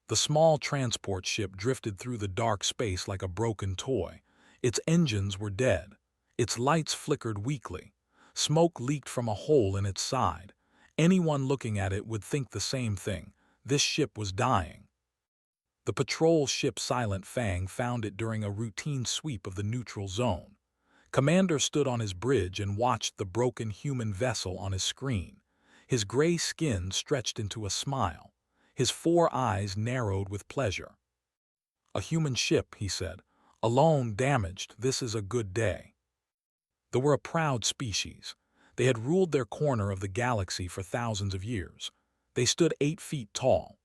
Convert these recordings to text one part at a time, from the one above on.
The small transport ship drifted through the dark space like a broken toy. Its engines were dead. Its lights flickered weakly. Smoke leaked from a hole in its side. Anyone looking at it would think the same thing. This ship was dying. The patrol ship Silent Fang found it during a routine sweep of the neutral zone. Commander stood on his bridge and watched the broken human vessel on his screen. His gray skin stretched into a smile. His 4 eyes narrowed with pleasure. "A human ship," he said. "Alone, damaged, this is a good day." They were a proud species. They had ruled their corner of the galaxy for thousands of years. They stood 8 feet tall.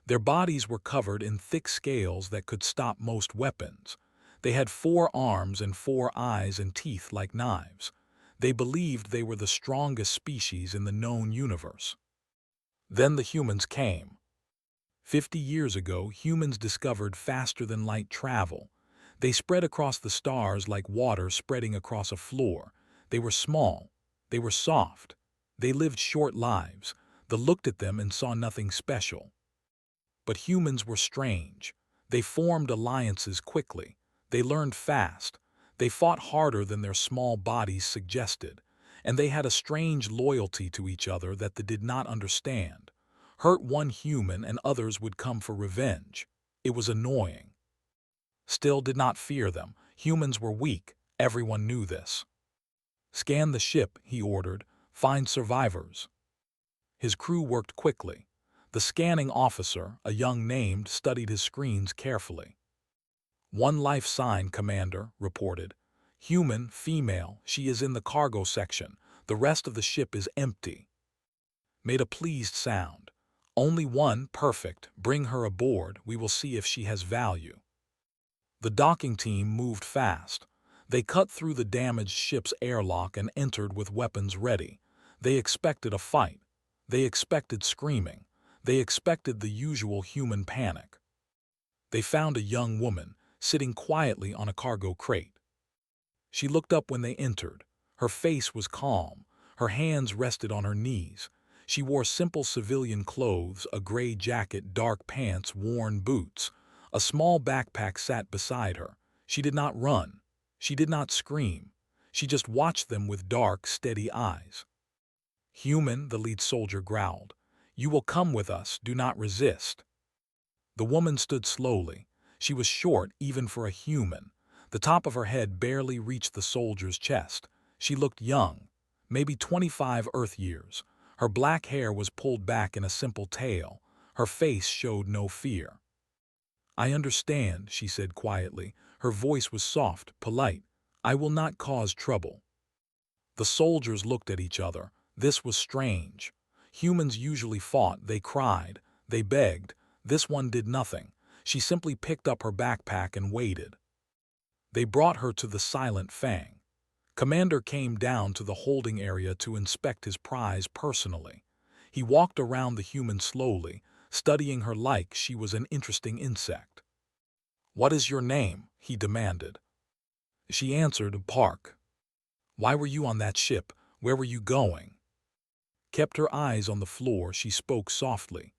Their bodies were covered in thick scales that could stop most weapons. They had 4 arms and 4 eyes and teeth like knives. They believed they were the strongest species in the known universe. Then the humans came. 50 years ago, humans discovered faster-than-light travel. They spread across the stars like water spreading across a floor. They were small. They were soft. They lived short lives. They looked at them and saw nothing special. But humans were strange. They formed alliances quickly. They learned fast. They fought harder than their small bodies suggested. And they had a strange loyalty to each other that they did not understand. Hurt one human and others would come for revenge. It was annoying. Still did not fear them. Humans were weak. Everyone knew this. "Scan the ship," he ordered. "Find survivors." His crew worked quickly. The scanning officer, a young named, studied his screens carefully. "One life sign, Commander," reported. "Human, female, she is in the cargo section. The rest of the ship is empty." Made a pleased sound. "Only one, perfect. Bring her aboard. We will see if she has value." The docking team moved fast. They cut through the damaged ship's airlock and entered with weapons ready. They expected a fight. They expected screaming. They expected the usual human panic. They found a young woman, sitting quietly on a cargo crate. She looked up when they entered. Her face was calm. Her hands rested on her knees. She wore simple civilian clothes, a gray jacket, dark pants, worn boots. A small backpack sat beside her. She did not run. She did not scream. She just watched them with dark, steady eyes. "Human," the lead soldier growled. "You will come with us. Do not resist." The woman stood slowly. She was short even for a human. The top of her head barely reached the soldier's chest. She looked young, maybe 25 Earth years. Her black hair was pulled back in a simple tail. Her face showed no fear. "I understand," she said quietly. Her voice was soft, polite. "I will not cause trouble." The soldiers looked at each other. This was strange. Humans usually fought, they cried, they begged. This one did nothing. She simply picked up her backpack and waited. They brought her to the Silent Fang. Commander came down to the holding area to inspect his prize personally. He walked around the human slowly, studying her like she was an interesting insect. "What is your name?" he demanded. She answered, "Park." "Why were you on that ship? Where were you going?" Kept her eyes on the floor, she spoke softly.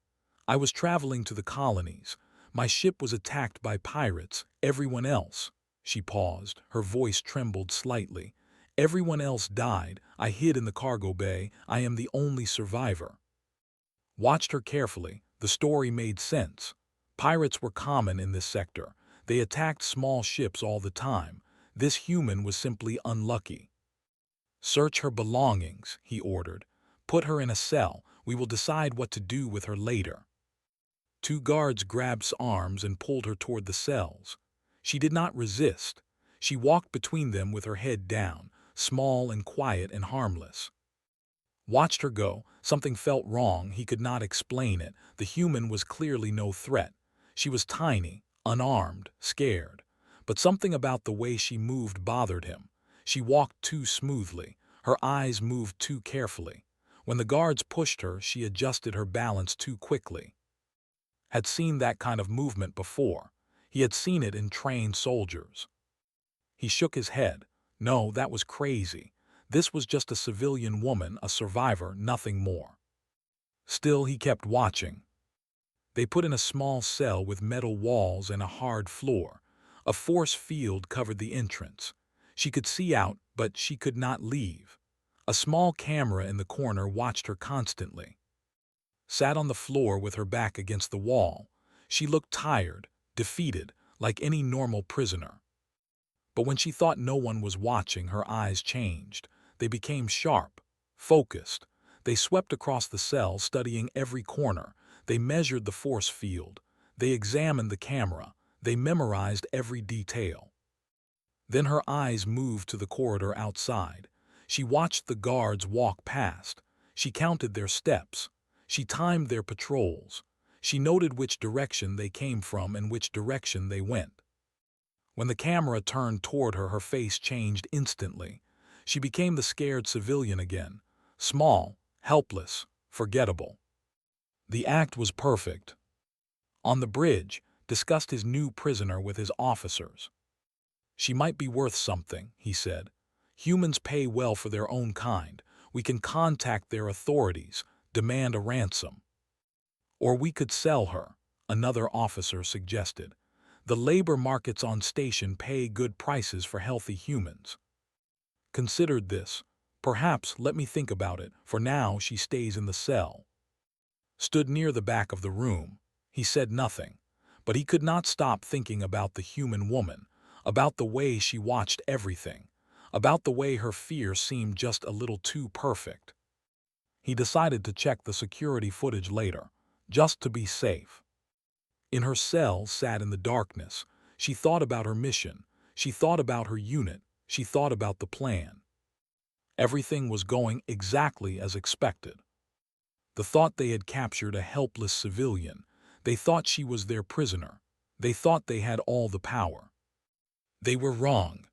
"I was traveling to the colonies. My ship was attacked by pirates. Everyone else—" She paused. Her voice trembled slightly. "Everyone else died. I hid in the cargo bay. I am the only survivor." Watched her carefully. The story made sense. Pirates were common in this sector. They attacked small ships all the time. This human was simply unlucky. "Search her belongings," he ordered. "Put her in a cell. We will decide what to do with her later." 2 guards grabbed arms and pulled her toward the cells. She did not resist. She walked between them with her head down, small and quiet and harmless. Watched her go. Something felt wrong. He could not explain it. The human was clearly no threat. She was tiny, unarmed, scared. But something about the way she moved bothered him. She walked too smoothly. Her eyes moved too carefully. When the guards pushed her, she adjusted her balance too quickly. Had seen that kind of movement before. He had seen it in trained soldiers. He shook his head. No, that was crazy. This was just a civilian woman, a survivor, nothing more. Still, he kept watching. They put in a small cell with metal walls and a hard floor. A force field covered the entrance. She could see out, but she could not leave. A small camera in the corner watched her constantly. Sat on the floor with her back against the wall. She looked tired, defeated, like any normal prisoner. But when she thought no one was watching, her eyes changed. They became sharp, focused. They swept across the cell, studying every corner. They measured the force field. They examined the camera. They memorized every detail. Then her eyes moved to the corridor outside. She watched the guards walk past. She counted their steps. She timed their patrols. She noted which direction they came from and which direction they went. When the camera turned toward her, her face changed instantly. She became the scared civilian again, small, helpless, forgettable. The act was perfect. On the bridge, discussed his new prisoner with his officers. She might be worth something, he said. Humans pay well for their own kind. We can contact their authorities, demand a ransom. Or we could sell her, another officer suggested. The labor markets on station pay good prices for healthy humans. Considered this. Perhaps let me think about it. For now she stays in the cell. Stood near the back of the room. He said nothing, but he could not stop thinking about the human woman, about the way she watched everything, about the way her fear seemed just a little too perfect. He decided to check the security footage later, just to be safe. In her cell, sat in the darkness, she thought about her mission, she thought about her unit, she thought about the plan. Everything was going exactly as expected. The thought they had captured a helpless civilian. They thought she was their prisoner. They thought they had all the power. They were wrong.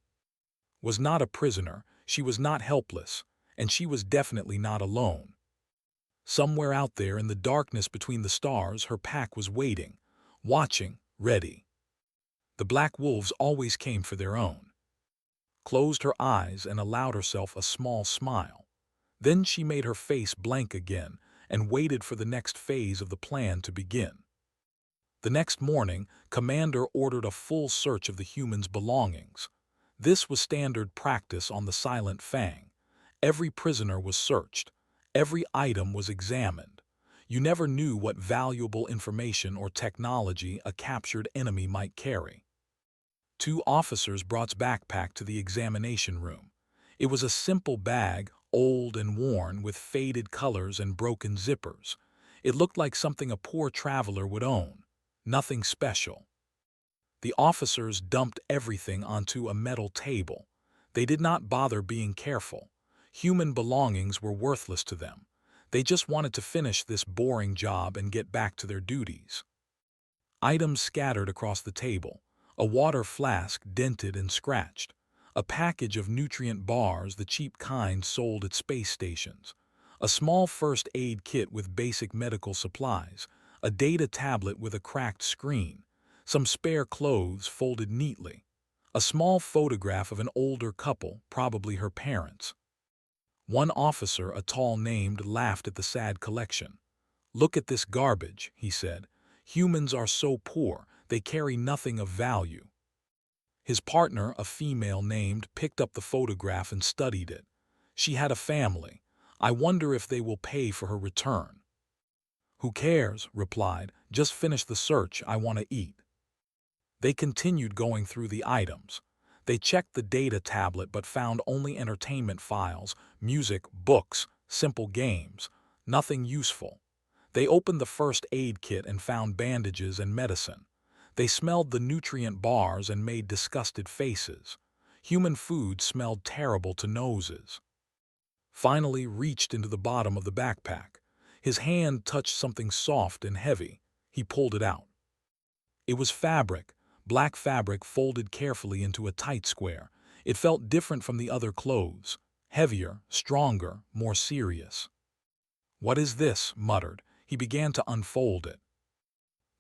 Was not a prisoner, she was not helpless, and she was definitely not alone. Somewhere out there in the darkness between the stars, her pack was waiting, watching, ready. The black wolves always came for their own. Closed her eyes and allowed herself a small smile. Then she made her face blank again and waited for the next phase of the plan to begin. The next morning, Commander ordered a full search of the humans' belongings. This was standard practice on the Silent Fang. Every prisoner was searched. Every item was examined. You never knew what valuable information or technology a captured enemy might carry. 2 officers brought backpack to the examination room. It was a simple bag, old and worn, with faded colors and broken zippers. It looked like something a poor traveler would own. Nothing special. The officers dumped everything onto a metal table. They did not bother being careful. Human belongings were worthless to them. They just wanted to finish this boring job and get back to their duties. Items scattered across the table. A water flask dented and scratched. A package of nutrient bars, the cheap kind sold at space stations. A small first aid kit with basic medical supplies. A data tablet with a cracked screen. Some spare clothes folded neatly. A small photograph of an older couple, probably her parents. One officer, a tall named, laughed at the sad collection. "Look at this garbage," he said. "Humans are so poor, they carry nothing of value." His partner, a female named, picked up the photograph and studied it. She had a family. "I wonder if they will pay for her return." "Who cares?" replied. "Just finish the search, I want to eat." They continued going through the items. They checked the data tablet but found only entertainment files, music, books, simple games, nothing useful. They opened the first aid kit and found bandages and medicine. They smelled the nutrient bars and made disgusted faces. Human food smelled terrible to noses. Finally reached into the bottom of the backpack. His hand touched something soft and heavy. He pulled it out. It was fabric, black fabric folded carefully into a tight square. It felt different from the other clothes, heavier, stronger, more serious. "What is this?" muttered. He began to unfold it.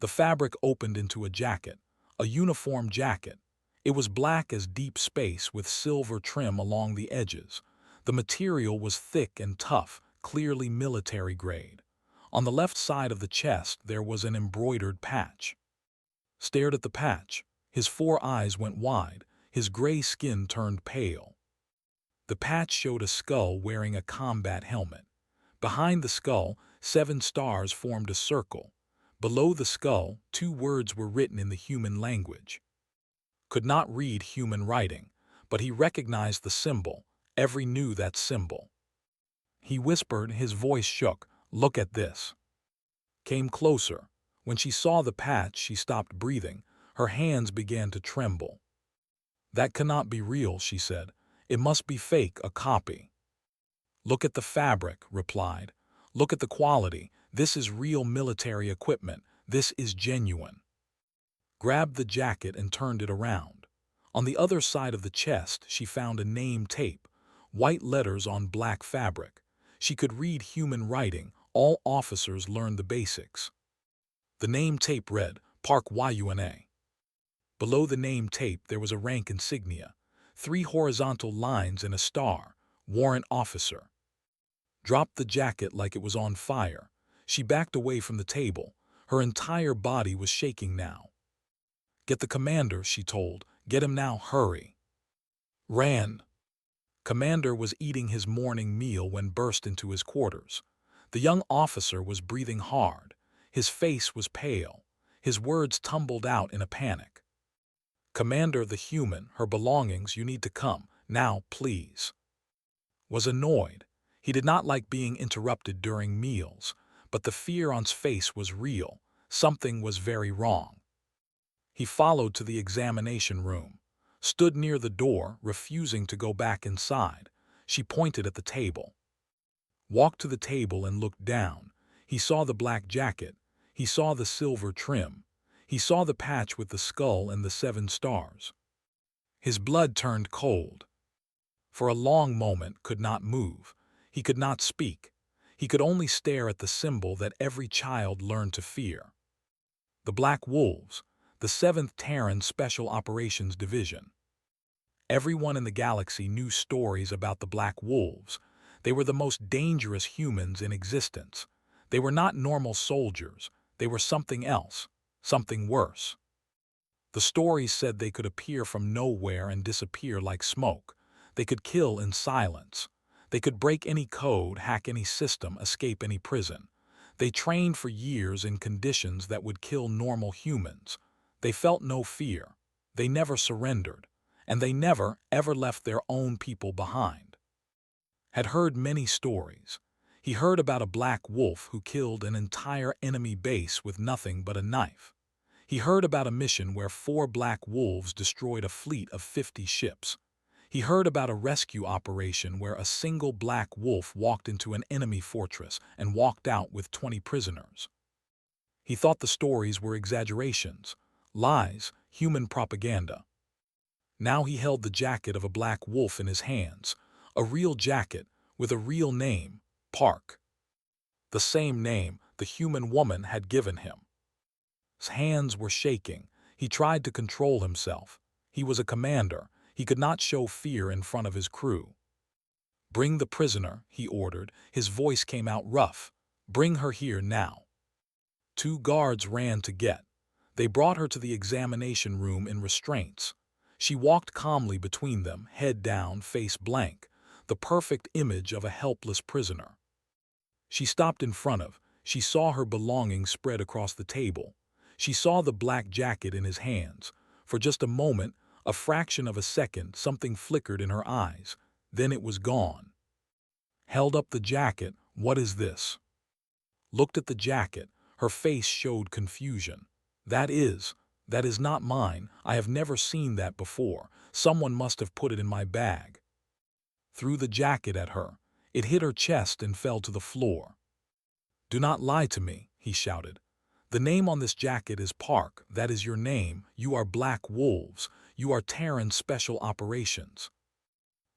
The fabric opened into a jacket, a uniform jacket. It was black as deep space with silver trim along the edges. The material was thick and tough, clearly military grade. On the left side of the chest there was an embroidered patch. Stared at the patch. His 4 eyes went wide, his gray skin turned pale. The patch showed a skull wearing a combat helmet. Behind the skull, 7 stars formed a circle. Below the skull, 2 words were written in the human language. Could not read human writing, but he recognized the symbol. Every knew that symbol. He whispered, his voice shook, "Look at this." Came closer. When she saw the patch, she stopped breathing. Her hands began to tremble. "That cannot be real," she said. "It must be fake, a copy." "Look at the fabric," replied. "Look at the quality. This is real military equipment. This is genuine." Grabbed the jacket and turned it around. On the other side of the chest, she found a name tape, white letters on black fabric. She could read human writing. All officers learned the basics. The name tape read, Park Yuna. Below the name tape there was a rank insignia, 3 horizontal lines and a star, warrant officer. Dropped the jacket like it was on fire. She backed away from the table. Her entire body was shaking now. "Get the commander," she told. "Get him now, hurry." Ran. Commander was eating his morning meal when burst into his quarters. The young officer was breathing hard. His face was pale. His words tumbled out in a panic. "Commander, the human, her belongings, you need to come. Now, please." Was annoyed. He did not like being interrupted during meals, but the fear on his face was real. Something was very wrong. He followed to the examination room. Stood near the door, refusing to go back inside. She pointed at the table. Walked to the table and looked down. He saw the black jacket. He saw the silver trim. He saw the patch with the skull and the 7 stars. His blood turned cold. For a long moment could not move. He could not speak. He could only stare at the symbol that every child learned to fear. The Black Wolves, the 7th Terran Special Operations Division. Everyone in the galaxy knew stories about the Black Wolves. They were the most dangerous humans in existence. They were not normal soldiers. They were something else, something worse. The stories said they could appear from nowhere and disappear like smoke. They could kill in silence. They could break any code, hack any system, escape any prison. They trained for years in conditions that would kill normal humans. They felt no fear. They never surrendered. And they never, ever left their own people behind. Had heard many stories. He heard about a black wolf who killed an entire enemy base with nothing but a knife. He heard about a mission where 4 black wolves destroyed a fleet of 50 ships. He heard about a rescue operation where a single black wolf walked into an enemy fortress and walked out with 20 prisoners. He thought the stories were exaggerations, lies, human propaganda. Now he held the jacket of a black wolf in his hands, a real jacket with a real name, Park. The same name the human woman had given him. His hands were shaking. He tried to control himself. He was a commander. He could not show fear in front of his crew. "Bring the prisoner," he ordered. His voice came out rough. "Bring her here now." 2 guards ran to get. They brought her to the examination room in restraints. She walked calmly between them, head down, face blank, the perfect image of a helpless prisoner. She stopped in front of. She saw her belongings spread across the table. She saw the black jacket in his hands. For just a moment, a fraction of a second, something flickered in her eyes. Then it was gone. Held up the jacket. "What is this?" Looked at the jacket. Her face showed confusion. That is not mine. I have never seen that before. Someone must have put it in my bag." Threw the jacket at her. It hit her chest and fell to the floor. "Do not lie to me," he shouted. "The name on this jacket is Park. That is your name. You are Black Wolves. You are Terran Special Operations."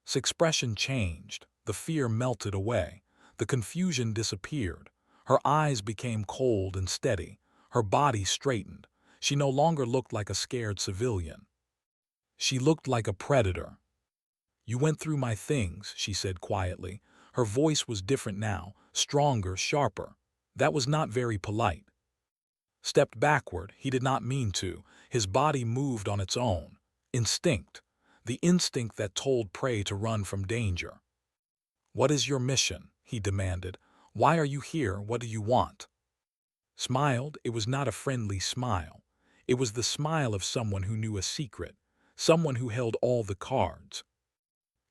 His expression changed. The fear melted away. The confusion disappeared. Her eyes became cold and steady. Her body straightened. She no longer looked like a scared civilian. She looked like a predator. "You went through my things," she said quietly. Her voice was different now, stronger, sharper. That was not very polite. Stepped backward, he did not mean to. His body moved on its own. Instinct. The instinct that told prey to run from danger. "What is your mission?" he demanded. "Why are you here? What do you want?" Smiled. It was not a friendly smile. It was the smile of someone who knew a secret, someone who held all the cards.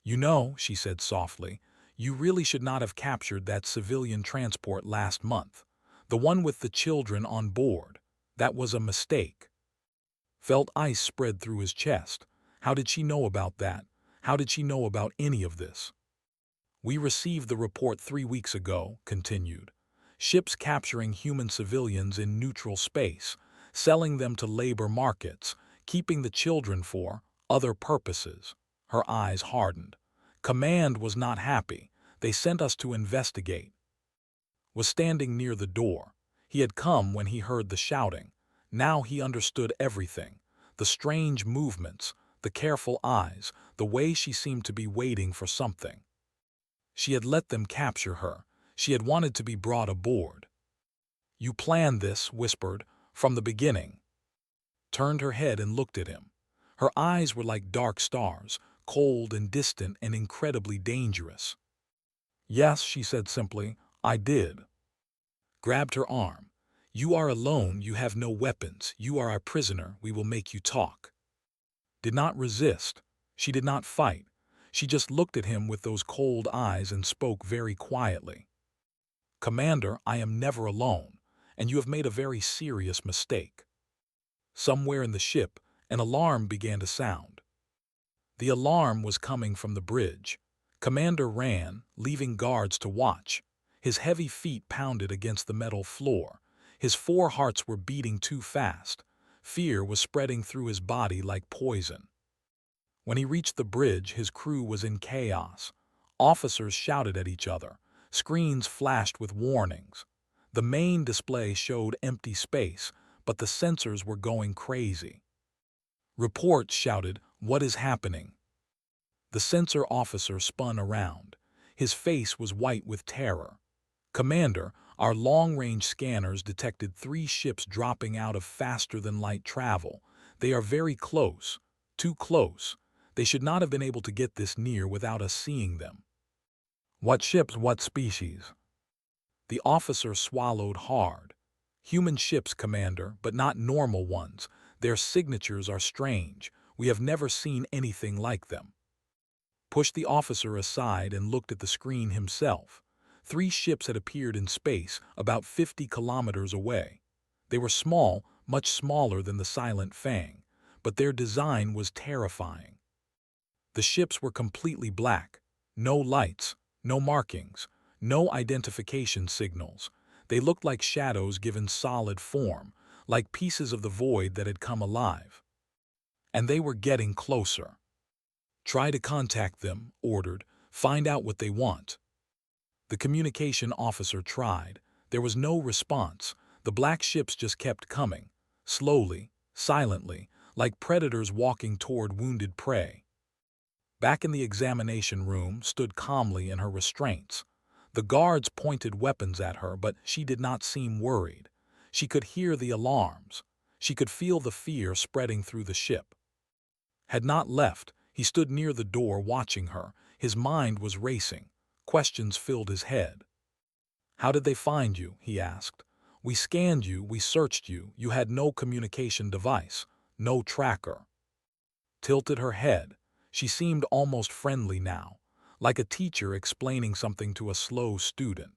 "You know," she said softly, "you really should not have captured that civilian transport last month. The one with the children on board. That was a mistake." Felt ice spread through his chest. How did she know about that? How did she know about any of this? "We received the report 3 weeks ago," continued. "Ships capturing human civilians in neutral space, selling them to labor markets, keeping the children for other purposes." Her eyes hardened. "Command was not happy. They sent us to investigate." Was standing near the door. He had come when he heard the shouting. Now he understood everything. The strange movements, the careful eyes, the way she seemed to be waiting for something. She had let them capture her. She had wanted to be brought aboard. "You planned this," whispered, "from the beginning." Turned her head and looked at him. Her eyes were like dark stars, cold and distant and incredibly dangerous. "Yes," she said simply, "I did." Grabbed her arm. "You are alone, you have no weapons, you are our prisoner, we will make you talk." Did not resist. She did not fight. She just looked at him with those cold eyes and spoke very quietly. "Commander, I am never alone, and you have made a very serious mistake." Somewhere in the ship, an alarm began to sound. The alarm was coming from the bridge. Commander ran, leaving guards to watch. His heavy feet pounded against the metal floor. His 4 hearts were beating too fast. Fear was spreading through his body like poison. When he reached the bridge, his crew was in chaos. Officers shouted at each other. Screens flashed with warnings. The main display showed empty space, but the sensors were going crazy. Reports shouted, "What is happening?" The sensor officer spun around. His face was white with terror. "Commander, our long-range scanners detected 3 ships dropping out of faster-than-light travel. They are very close, too close. They should not have been able to get this near without us seeing them." "What ships, what species?" The officer swallowed hard. "Human ships, Commander, but not normal ones. Their signatures are strange. We have never seen anything like them." Pushed the officer aside and looked at the screen himself. 3 ships had appeared in space, about 50 kilometers away. They were small, much smaller than the Silent Fang, but their design was terrifying. The ships were completely black. No lights, no markings, no identification signals. They looked like shadows given solid form, like pieces of the void that had come alive. And they were getting closer. "Try to contact them," ordered. "Find out what they want." The communication officer tried. There was no response. The black ships just kept coming, slowly, silently, like predators walking toward wounded prey. Back in the examination room, stood calmly in her restraints. The guards pointed weapons at her, but she did not seem worried. She could hear the alarms. She could feel the fear spreading through the ship. Had not left. He stood near the door watching her. His mind was racing. Questions filled his head. "How did they find you?" he asked. "We scanned you, we searched you. You had no communication device, no tracker." Tilted her head. She seemed almost friendly now, like a teacher explaining something to a slow student.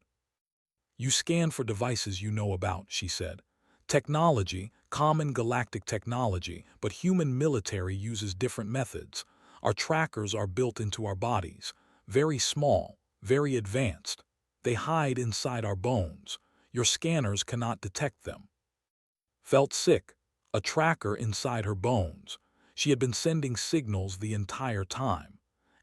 "You scan for devices you know about," she said. "Technology, common galactic technology, but human military uses different methods. Our trackers are built into our bodies, very small, very advanced. They hide inside our bones. Your scanners cannot detect them." Felt sick. A tracker inside her bones. She had been sending signals the entire time.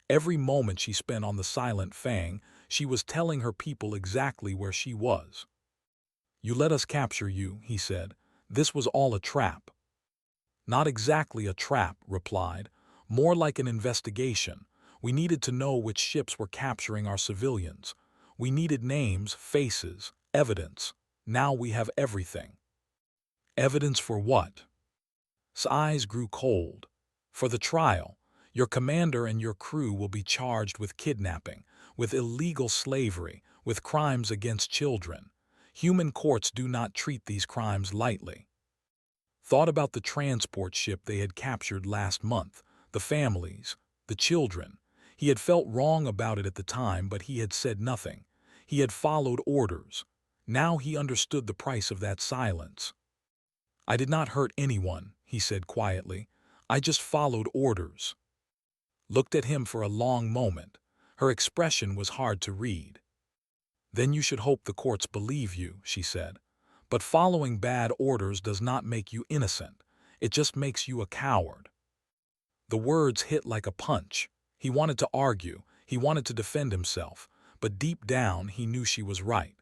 Every moment she spent on the Silent Fang, she was telling her people exactly where she was. "You let us capture you," he said. "This was all a trap." "Not exactly a trap," replied. "More like an investigation. We needed to know which ships were capturing our civilians. We needed names, faces, evidence." Now we have everything." "Evidence for what?" His eyes grew cold. "For the trial. Your commander and your crew will be charged with kidnapping, with illegal slavery, with crimes against children. Human courts do not treat these crimes lightly." Thought about the transport ship they had captured last month, the families, the children. He had felt wrong about it at the time, but he had said nothing. He had followed orders. Now he understood the price of that silence. "I did not hurt anyone," he said quietly. "I just followed orders." Looked at him for a long moment. Her expression was hard to read. "Then you should hope the courts believe you," she said. "But following bad orders does not make you innocent. It just makes you a coward." The words hit like a punch. He wanted to argue. He wanted to defend himself. But deep down, he knew she was right.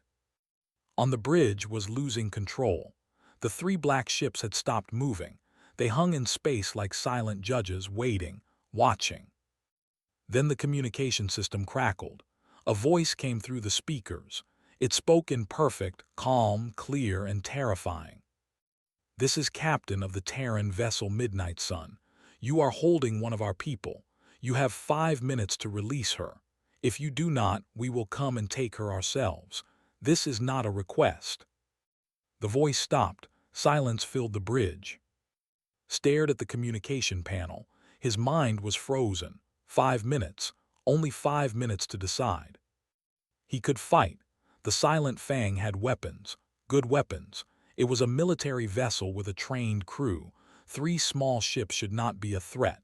On the bridge was losing control. The three black ships had stopped moving. They hung in space like silent judges, waiting, watching. Then the communication system crackled. A voice came through the speakers. It spoke in perfect, calm, clear, and terrifying. "This is Captain of the Terran vessel Midnight Sun. You are holding one of our people. You have 5 minutes to release her. If you do not, we will come and take her ourselves. This is not a request." The voice stopped. Silence filled the bridge. Stared at the communication panel. His mind was frozen. 5 minutes. Only 5 minutes to decide. He could fight. The Silent Fang had weapons. Good weapons. It was a military vessel with a trained crew. 3 small ships should not be a threat.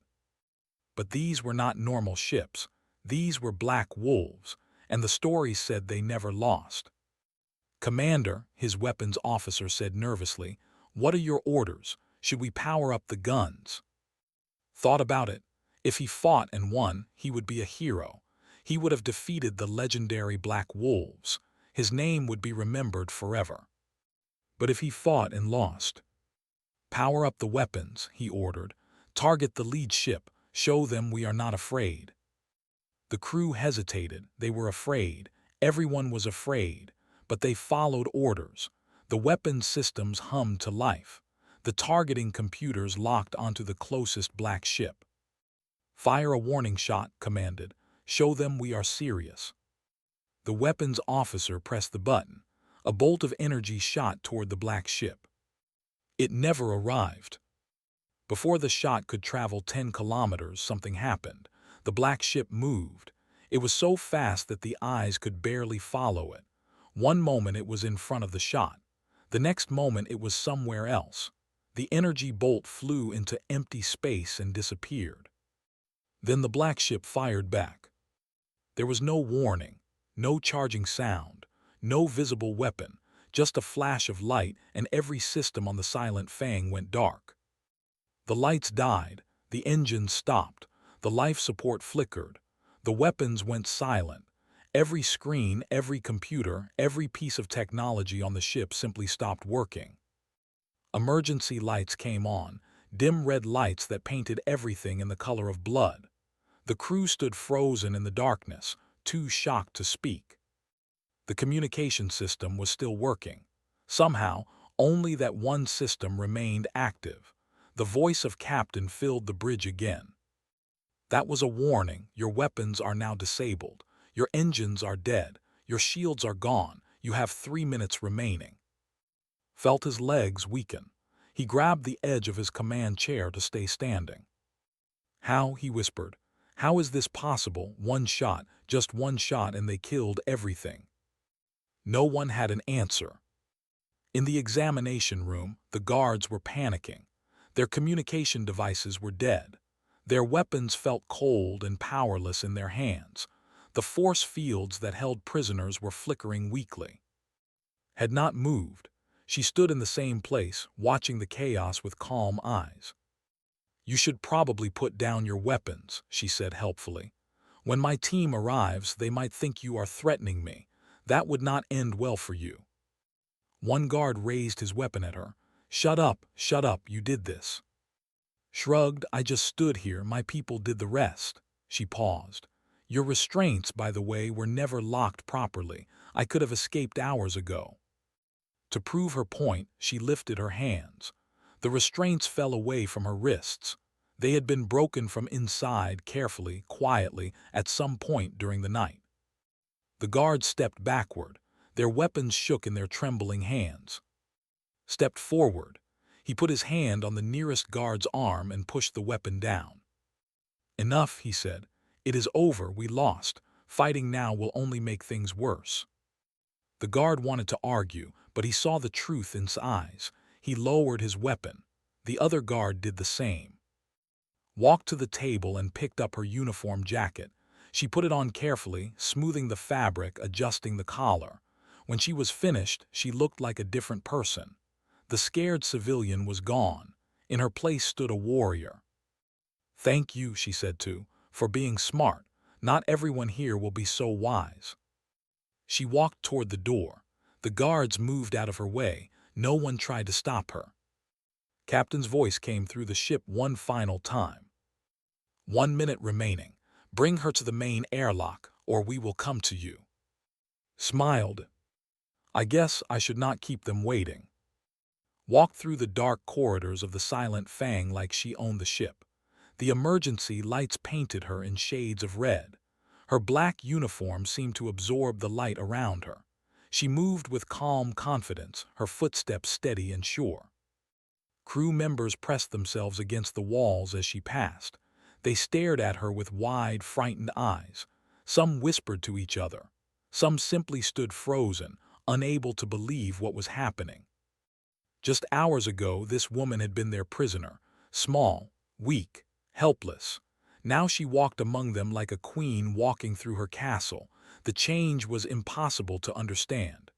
But these were not normal ships. These were black wolves, and the stories said they never lost. "Commander," his weapons officer said nervously, "what are your orders? Should we power up the guns?" Thought about it. If he fought and won, he would be a hero. He would have defeated the legendary Black Wolves. His name would be remembered forever. But if he fought and lost? "Power up the weapons," he ordered. "Target the lead ship. Show them we are not afraid." The crew hesitated. They were afraid. Everyone was afraid. But they followed orders. The weapons systems hummed to life. The targeting computers locked onto the closest black ship. "Fire a warning shot," commanded. "Show them we are serious." The weapons officer pressed the button. A bolt of energy shot toward the black ship. It never arrived. Before the shot could travel 10 kilometers, something happened. The black ship moved. It was so fast that the eyes could barely follow it. One moment it was in front of the shot. The next moment it was somewhere else. The energy bolt flew into empty space and disappeared. Then the black ship fired back. There was no warning, no charging sound, no visible weapon, just a flash of light, and every system on the Silent Fang went dark. The lights died, the engines stopped, the life support flickered, the weapons went silent. Every screen, every computer, every piece of technology on the ship simply stopped working. Emergency lights came on, dim red lights that painted everything in the color of blood. The crew stood frozen in the darkness, too shocked to speak. The communication system was still working. Somehow, only that one system remained active. The voice of Captain filled the bridge again. "That was a warning. Your weapons are now disabled. Your engines are dead. Your shields are gone. You have 3 minutes remaining." Felt his legs weaken. He grabbed the edge of his command chair to stay standing. "How?" he whispered. "How is this possible? One shot, just one shot, and they killed everything." No one had an answer. In the examination room, the guards were panicking. Their communication devices were dead. Their weapons felt cold and powerless in their hands. The force fields that held prisoners were flickering weakly. Had not moved. She stood in the same place, watching the chaos with calm eyes. "You should probably put down your weapons," she said helpfully. "When my team arrives, they might think you are threatening me. That would not end well for you." One guard raised his weapon at her. Shut up, you did this." Shrugged. "I just stood here, my people did the rest." She paused. "Your restraints, by the way, were never locked properly. I could have escaped hours ago." To prove her point, she lifted her hands. The restraints fell away from her wrists. They had been broken from inside carefully, quietly, at some point during the night. The guards stepped backward. Their weapons shook in their trembling hands. Stepped forward. He put his hand on the nearest guard's arm and pushed the weapon down. "Enough," he said. "It is over, we lost. Fighting now will only make things worse." The guard wanted to argue, but he saw the truth in his eyes. He lowered his weapon. The other guard did the same. Walked to the table and picked up her uniform jacket. She put it on carefully, smoothing the fabric, adjusting the collar. When she was finished, she looked like a different person. The scared civilian was gone. In her place stood a warrior. "Thank you," she said for being smart. "Not everyone here will be so wise." She walked toward the door. The guards moved out of her way. No one tried to stop her. Captain's voice came through the ship one final time. "1 minute remaining. Bring her to the main airlock, or we will come to you." Smiled. "I guess I should not keep them waiting." Walked through the dark corridors of the Silent Fang like she owned the ship. The emergency lights painted her in shades of red. Her black uniform seemed to absorb the light around her. She moved with calm confidence, her footsteps steady and sure. Crew members pressed themselves against the walls as she passed. They stared at her with wide, frightened eyes. Some whispered to each other. Some simply stood frozen, unable to believe what was happening. Just hours ago, this woman had been their prisoner, small, weak, helpless. Now she walked among them like a queen walking through her castle. The change was impossible to understand.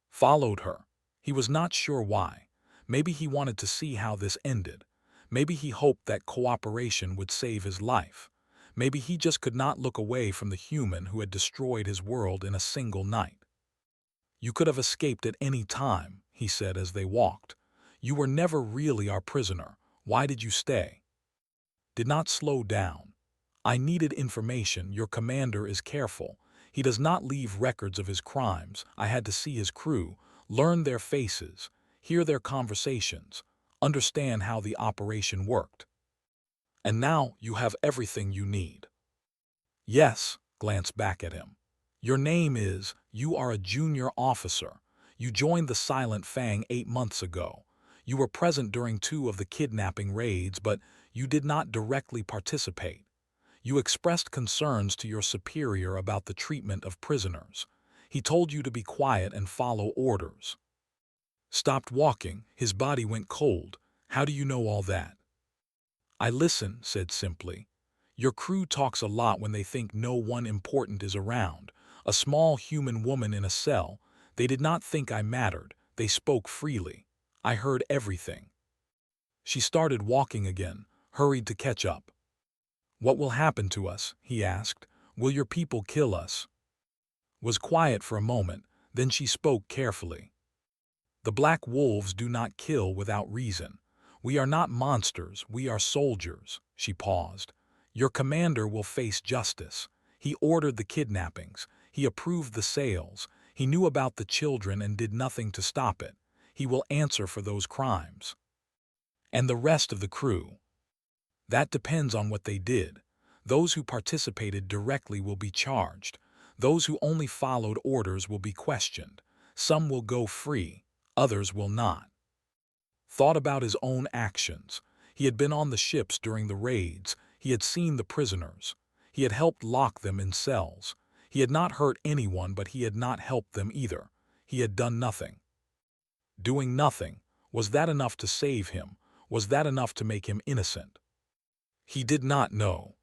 Followed her. He was not sure why. Maybe he wanted to see how this ended. Maybe he hoped that cooperation would save his life. Maybe he just could not look away from the human who had destroyed his world in a single night. "You could have escaped at any time," he said as they walked. "You were never really our prisoner. Why did you stay?" Did not slow down. "I needed information. Your commander is careful. He does not leave records of his crimes. I had to see his crew, learn their faces, hear their conversations, understand how the operation worked. And now you have everything you need." "Yes," glanced back at him. "Your name is, you are a junior officer. You joined the Silent Fang 8 months ago. You were present during 2 of the kidnapping raids, but you did not directly participate. You expressed concerns to your superior about the treatment of prisoners. He told you to be quiet and follow orders." Stopped walking. His body went cold. "How do you know all that?" "I listen," said simply. "Your crew talks a lot when they think no one important is around. A small human woman in a cell. They did not think I mattered. They spoke freely. I heard everything." She started walking again, hurried to catch up. "What will happen to us?" he asked. "Will your people kill us?" Was quiet for a moment, then she spoke carefully. "The black wolves do not kill without reason. We are not monsters, we are soldiers." She paused. "Your commander will face justice. He ordered the kidnappings. He approved the sales. He knew about the children and did nothing to stop it. He will answer for those crimes." "And the rest of the crew?" "That depends on what they did. Those who participated directly will be charged. Those who only followed orders will be questioned. Some will go free, others will not." Thought about his own actions. He had been on the ships during the raids. He had seen the prisoners. He had helped lock them in cells. He had not hurt anyone, but he had not helped them either. He had done nothing. Doing nothing, was that enough to save him? Was that enough to make him innocent? He did not know.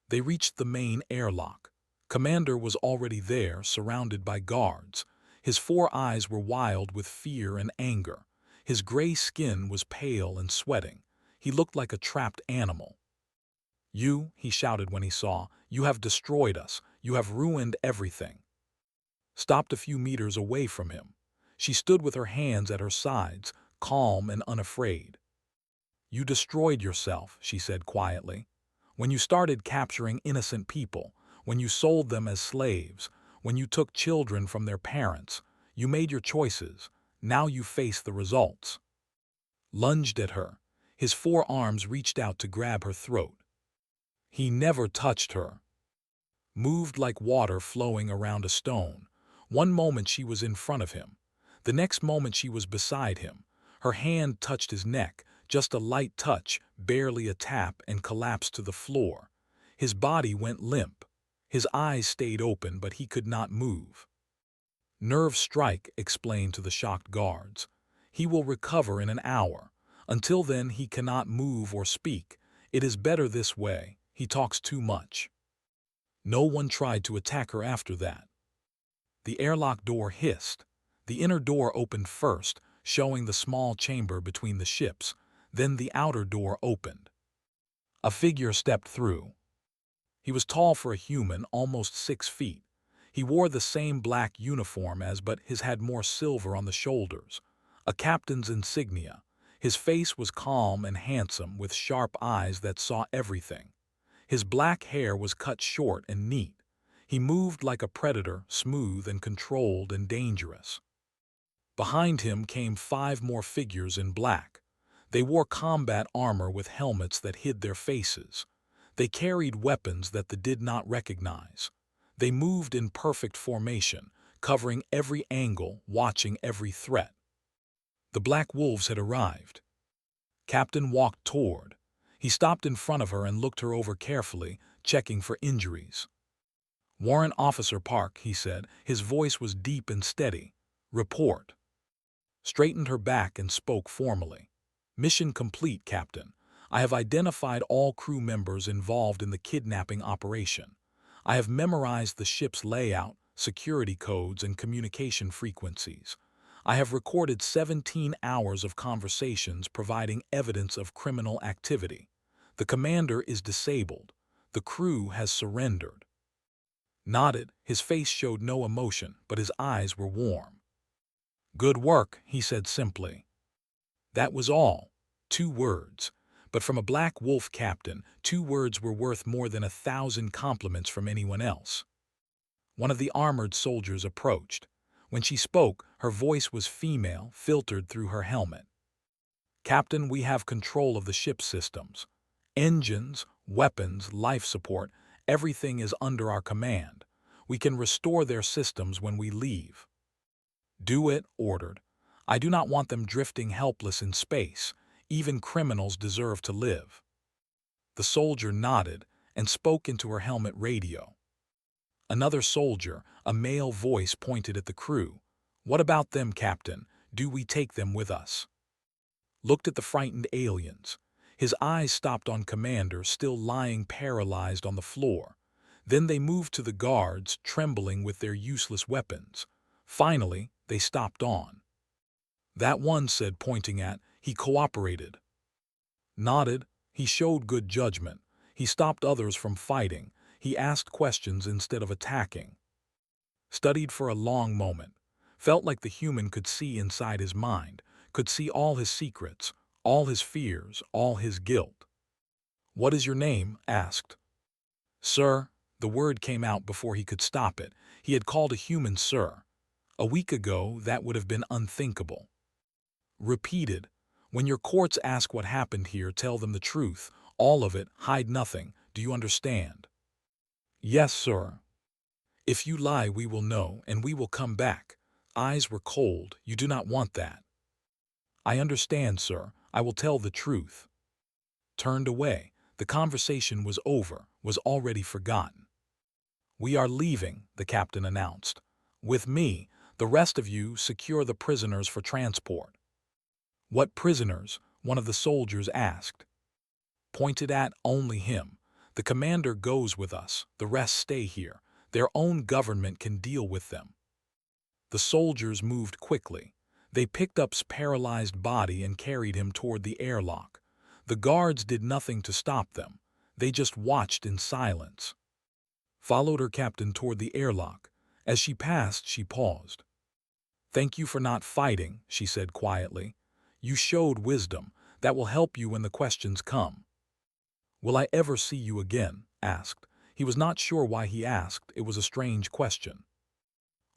They reached the main airlock. Commander was already there, surrounded by guards. His 4 eyes were wild with fear and anger. His gray skin was pale and sweating. He looked like a trapped animal. "You," he shouted when he saw, "you have destroyed us. You have ruined everything." Stopped a few meters away from him. She stood with her hands at her sides, calm and unafraid. "You destroyed yourself," she said quietly. "When you started capturing innocent people, when you sold them as slaves, when you took children from their parents, you made your choices. Now you face the results." Lunged at her. His forearms reached out to grab her throat. He never touched her. Moved like water flowing around a stone. One moment she was in front of him. The next moment she was beside him. Her hand touched his neck, just a light touch, barely a tap, and collapsed to the floor. His body went limp. His eyes stayed open, but he could not move. "Nerve strike," explained to the shocked guards. "He will recover in an hour. Until then he cannot move or speak. It is better this way. He talks too much." No one tried to attack her after that. The airlock door hissed. The inner door opened first, showing the small chamber between the ships. Then the outer door opened. A figure stepped through. He was tall for a human, almost 6 feet. He wore the same black uniform as, but his had more silver on the shoulders. A captain's insignia. His face was calm and handsome, with sharp eyes that saw everything. His black hair was cut short and neat. He moved like a predator, smooth and controlled and dangerous. Behind him came 5 more figures in black. They wore combat armor with helmets that hid their faces. They carried weapons that they did not recognize. They moved in perfect formation, covering every angle, watching every threat. The Black Wolves had arrived. Captain walked toward. He stopped in front of her and looked her over carefully, checking for injuries. "Warrant Officer Park," he said. His voice was deep and steady. "Report." Straightened her back and spoke formally. "Mission complete, Captain. I have identified all crew members involved in the kidnapping operation. I have memorized the ship's layout, security codes, and communication frequencies. I have recorded 17 hours of conversations providing evidence of criminal activity. The commander is disabled. The crew has surrendered." Nodded. His face showed no emotion, but his eyes were warm. "Good work," he said simply. That was all. 2 words. But from a Black Wolf captain, 2 words were worth more than 1,000 compliments from anyone else. One of the armored soldiers approached. When she spoke, her voice was female, filtered through her helmet. "Captain, we have control of the ship's systems. Engines, weapons, life support, everything is under our command. We can restore their systems when we leave." "Do it," ordered. "I do not want them drifting helpless in space. Even criminals deserve to live." The soldier nodded and spoke into her helmet radio. Another soldier, a male voice, pointed at the crew. "What about them, Captain? Do we take them with us?" Looked at the frightened aliens. His eyes stopped on Commander, still lying paralyzed on the floor. Then they moved to the guards, trembling with their useless weapons. Finally, they stopped on. "That one," said, pointing at, "he cooperated." Nodded. He showed good judgment. He stopped others from fighting. He asked questions instead of attacking. Studied for a long moment. Felt like the human could see inside his mind, could see all his secrets, all his fears, all his guilt. "What is your name?" asked. "Sir." The word came out before he could stop it. He had called a human sir. A week ago, that would have been unthinkable. Repeated. "When your courts ask what happened here, tell them the truth. All of it, hide nothing. Do you understand?" "Yes, sir." "If you lie, we will know, and we will come back." Eyes were cold. "You do not want that." "I understand, sir. I will tell the truth." Turned away. The conversation was over, was already forgotten. "We are leaving," the captain announced. "With me. The rest of you secure the prisoners for transport." "What prisoners?" one of the soldiers asked. Pointed at only him. "The commander goes with us. The rest stay here. Their own government can deal with them." The soldiers moved quickly. They picked up's paralyzed body and carried him toward the airlock. The guards did nothing to stop them. They just watched in silence. Followed her captain toward the airlock. As she passed, she paused. "Thank you for not fighting," she said quietly. "You showed wisdom. That will help you when the questions come." "Will I ever see you again?" asked. He was not sure why he asked. It was a strange question.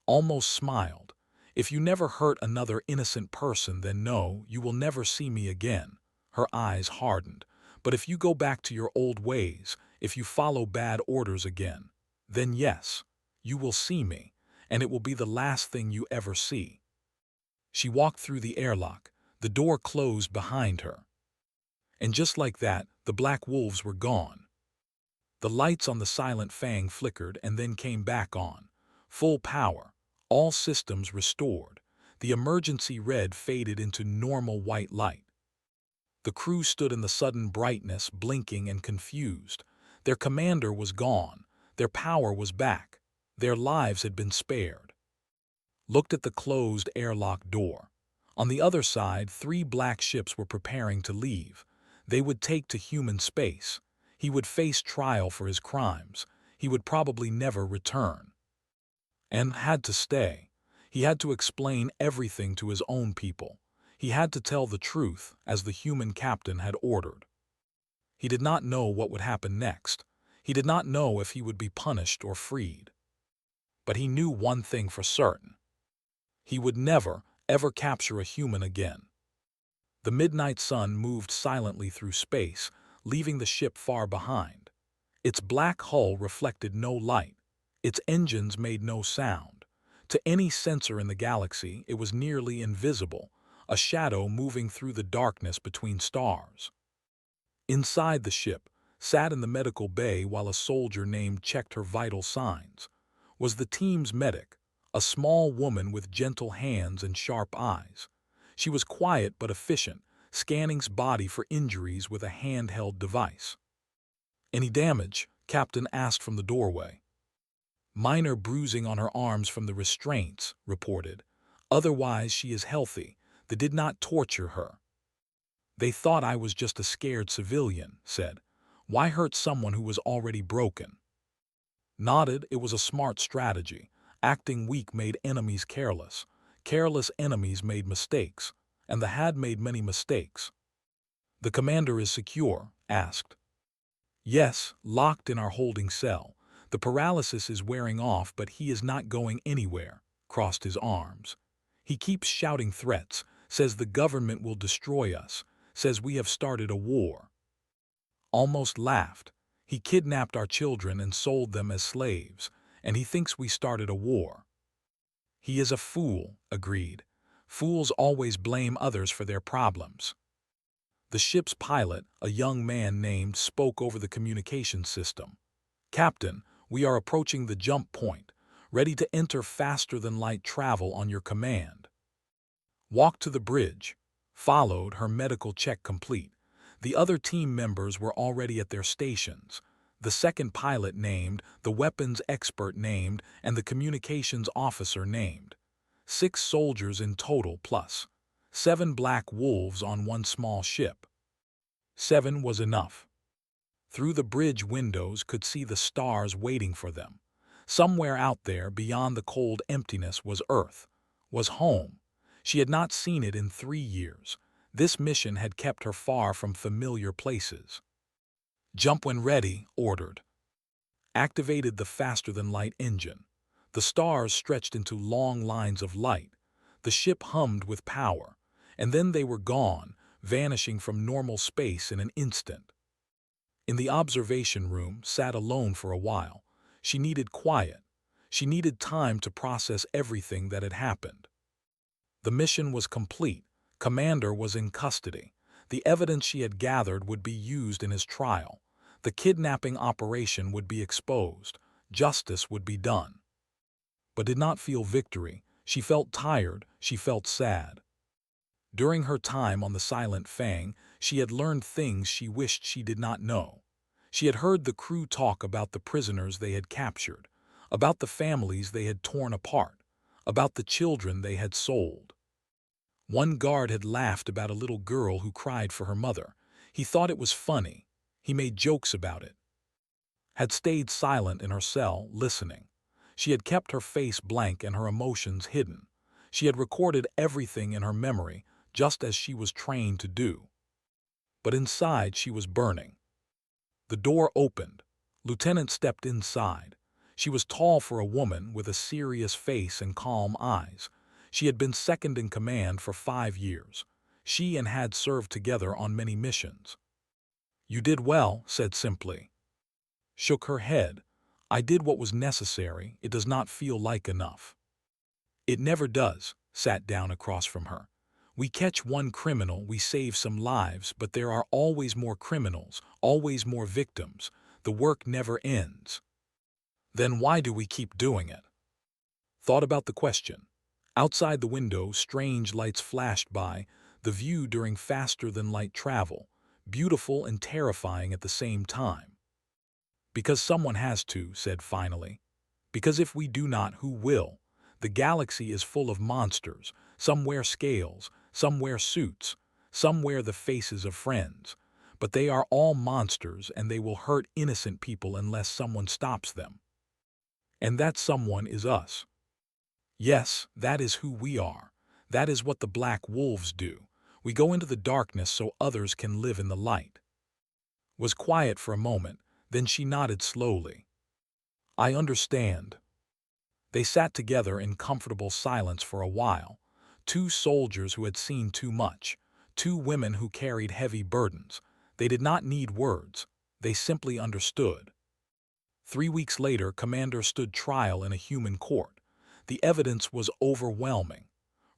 Almost smiled. If you never hurt another innocent person, then no, you will never see me again." Her eyes hardened. "But if you go back to your old ways, if you follow bad orders again, then yes, you will see me, and it will be the last thing you ever see." She walked through the airlock. The door closed behind her. And just like that, the black wolves were gone. The lights on the silent Fang flickered and then came back on. Full power. All systems restored. The emergency red faded into normal white light. The crew stood in the sudden brightness, blinking and confused. Their commander was gone. Their power was back. Their lives had been spared. Looked at the closed airlock door. On the other side, 3 black ships were preparing to leave. They would take to human space. He would face trial for his crimes. He would probably never return. And had to stay. He had to explain everything to his own people. He had to tell the truth, as the human captain had ordered. He did not know what would happen next. He did not know if he would be punished or freed. But he knew one thing for certain. He would never, ever capture a human again. The midnight sun moved silently through space, leaving the ship far behind. Its black hull reflected no light. Its engines made no sound. To any sensor in the galaxy, it was nearly invisible, a shadow moving through the darkness between stars. Inside the ship, sat in the medical bay while a soldier named checked her vital signs, was the team's medic, a small woman with gentle hands and sharp eyes. She was quiet but efficient, scanning's body for injuries with a handheld device. "Any damage?" Captain asked from the doorway. "Minor bruising on her arms from the restraints," reported. "Otherwise she is healthy. They did not torture her." "They thought I was just a scared civilian," said. "Why hurt someone who was already broken?" Nodded. "It was a smart strategy. Acting weak made enemies careless. Careless enemies made mistakes. And the had made many mistakes." "The commander is secure?" asked. "Yes, locked in our holding cell. The paralysis is wearing off, but he is not going anywhere," crossed his arms. "He keeps shouting threats, says the government will destroy us, says we have started a war." Almost laughed. "He kidnapped our children and sold them as slaves, and he thinks we started a war." "He is a fool," agreed. "Fools always blame others for their problems." The ship's pilot, a young man named, spoke over the communication system. "Captain, we are approaching the jump point, ready to enter faster-than-light travel on your command." Walk to the bridge. Followed, her medical check complete. The other team members were already at their stations. The second pilot named, the weapons expert named, and the communications officer named. 6 soldiers in total plus 7 black wolves on one small ship. 7 was enough. Through the bridge windows could see the stars waiting for them. Somewhere out there beyond the cold emptiness was Earth, was home. She had not seen it in 3 years. This mission had kept her far from familiar places. "Jump when ready," ordered. Activated the faster-than-light engine. The stars stretched into long lines of light. The ship hummed with power, and then they were gone, vanishing from normal space in an instant. In the observation room, sat alone for a while. She needed quiet. She needed time to process everything that had happened. The mission was complete. Commander was in custody. The evidence she had gathered would be used in his trial. The kidnapping operation would be exposed. Justice would be done. But did not feel victory. She felt tired. She felt sad. During her time on the Silent Fang, she had learned things she wished she did not know. She had heard the crew talk about the prisoners they had captured, about the families they had torn apart, about the children they had sold. One guard had laughed about a little girl who cried for her mother. He thought it was funny. He made jokes about it. Had stayed silent in her cell, listening. She had kept her face blank and her emotions hidden. She had recorded everything in her memory, just as she was trained to do. But inside she was burning. The door opened. Lieutenant stepped inside. She was tall for a woman, with a serious face and calm eyes. She had been second in command for 5 years. She and had served together on many missions. "You did well," said simply. Shook her head. "I did what was necessary. It does not feel like enough." "It never does," sat down across from her. "We catch one criminal, we save some lives, but there are always more criminals, always more victims. The work never ends." "Then why do we keep doing it?" Thought about the question. Outside the window, strange lights flashed by, the view during faster-than-light travel, beautiful and terrifying at the same time. "Because someone has to," said finally. "Because if we do not, who will? The galaxy is full of monsters. Some wear scales, some wear suits, some wear the faces of friends. But they are all monsters, and they will hurt innocent people unless someone stops them. And that someone is us. Yes, that is who we are. That is what the black wolves do. We go into the darkness so others can live in the light." Was quiet for a moment, then she nodded slowly. "I understand." They sat together in comfortable silence for a while. Two soldiers who had seen too much. Two women who carried heavy burdens. They did not need words. They simply understood. 3 weeks later, Commander stood trial in a human court. The evidence was overwhelming.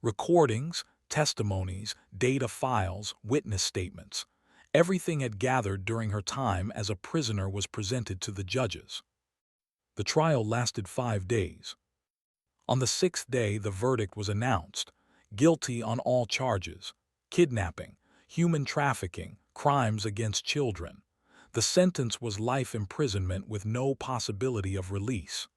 Recordings, testimonies, data files, witness statements. Everything had gathered during her time as a prisoner was presented to the judges. The trial lasted 5 days. On the 6th day, the verdict was announced. Guilty on all charges: kidnapping, human trafficking, crimes against children. The sentence was life imprisonment with no possibility of release.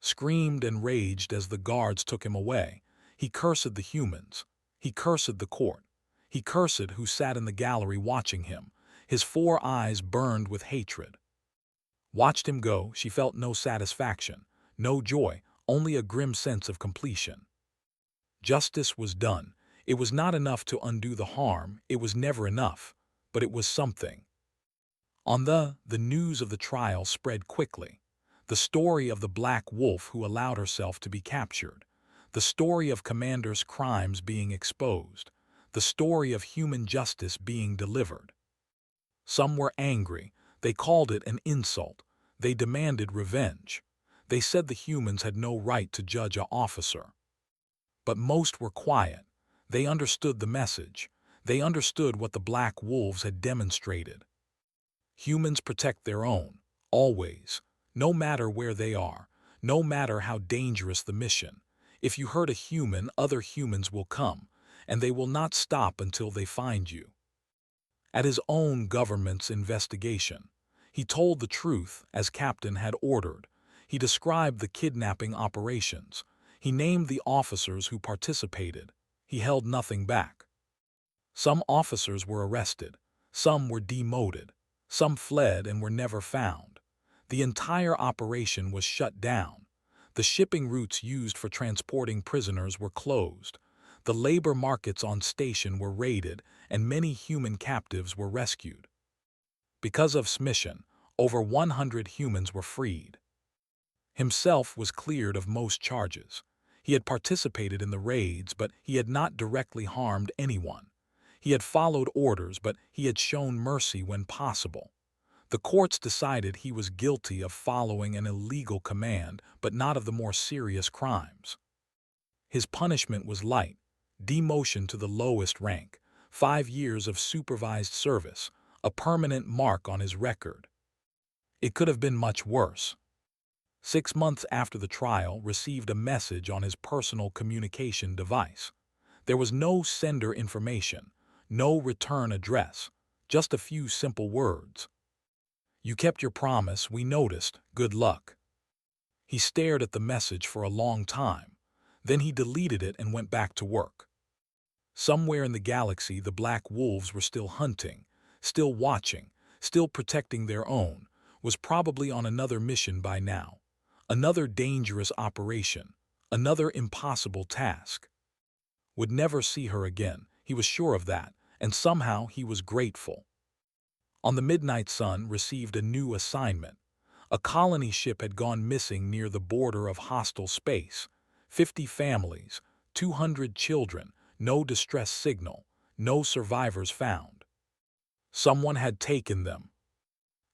Screamed and raged as the guards took him away. He cursed the humans. He cursed the court. He cursed who sat in the gallery watching him. His 4 eyes burned with hatred. Watched him go, she felt no satisfaction, no joy, only a grim sense of completion. Justice was done. It was not enough to undo the harm, it was never enough, but it was something. The news of the trial spread quickly. The story of the black wolf who allowed herself to be captured. The story of Commander's crimes being exposed. The story of human justice being delivered. Some were angry. They called it an insult. They demanded revenge. They said the humans had no right to judge an officer. But most were quiet. They understood the message. They understood what the black wolves had demonstrated. Humans protect their own, always, no matter where they are, no matter how dangerous the mission. If you hurt a human, other humans will come, and they will not stop until they find you. At his own government's investigation, he told the truth as Captain had ordered. He described the kidnapping operations. He named the officers who participated. He held nothing back. Some officers were arrested. Some were demoted. Some fled and were never found. The entire operation was shut down. The shipping routes used for transporting prisoners were closed. The labor markets on station were raided, and many human captives were rescued. Because of this mission, over 100 humans were freed. Himself was cleared of most charges. He had participated in the raids, but he had not directly harmed anyone. He had followed orders, but he had shown mercy when possible. The courts decided he was guilty of following an illegal command, but not of the more serious crimes. His punishment was light: demotion to the lowest rank, 5 years of supervised service, a permanent mark on his record. It could have been much worse. 6 months after the trial, received a message on his personal communication device. There was no sender information, no return address, just a few simple words. "You kept your promise, we noticed, good luck." He stared at the message for a long time. Then he deleted it and went back to work. Somewhere in the galaxy, the black wolves were still hunting, still watching, still protecting their own, was probably on another mission by now. Another dangerous operation, another impossible task. Would never see her again, he was sure of that, and somehow he was grateful. On the Midnight Sun received a new assignment. A colony ship had gone missing near the border of hostile space. 50 families, 200 children, no distress signal, no survivors found. Someone had taken them.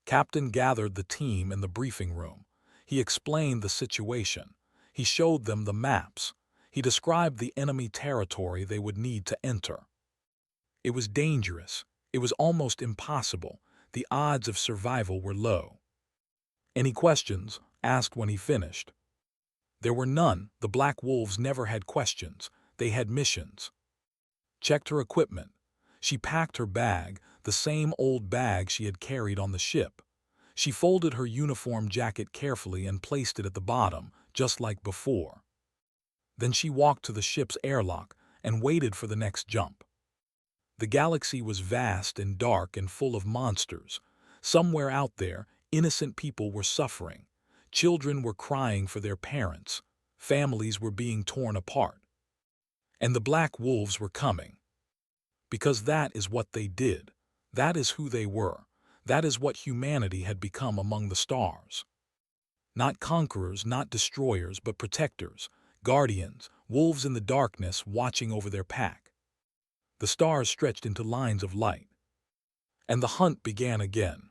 Captain gathered the team in the briefing room. He explained the situation. He showed them the maps. He described the enemy territory they would need to enter. It was dangerous. It was almost impossible. The odds of survival were low. "Any questions?" asked when he finished. There were none. The Black Wolves never had questions. They had missions. Checked her equipment. She packed her bag, the same old bag she had carried on the ship. She folded her uniform jacket carefully and placed it at the bottom, just like before. Then she walked to the ship's airlock and waited for the next jump. The galaxy was vast and dark and full of monsters. Somewhere out there, innocent people were suffering. Children were crying for their parents. Families were being torn apart. And the Black Wolves were coming. Because that is what they did. That is who they were. That is what humanity had become among the stars. Not conquerors, not destroyers, but protectors, guardians, wolves in the darkness watching over their pack. The stars stretched into lines of light. And the hunt began again.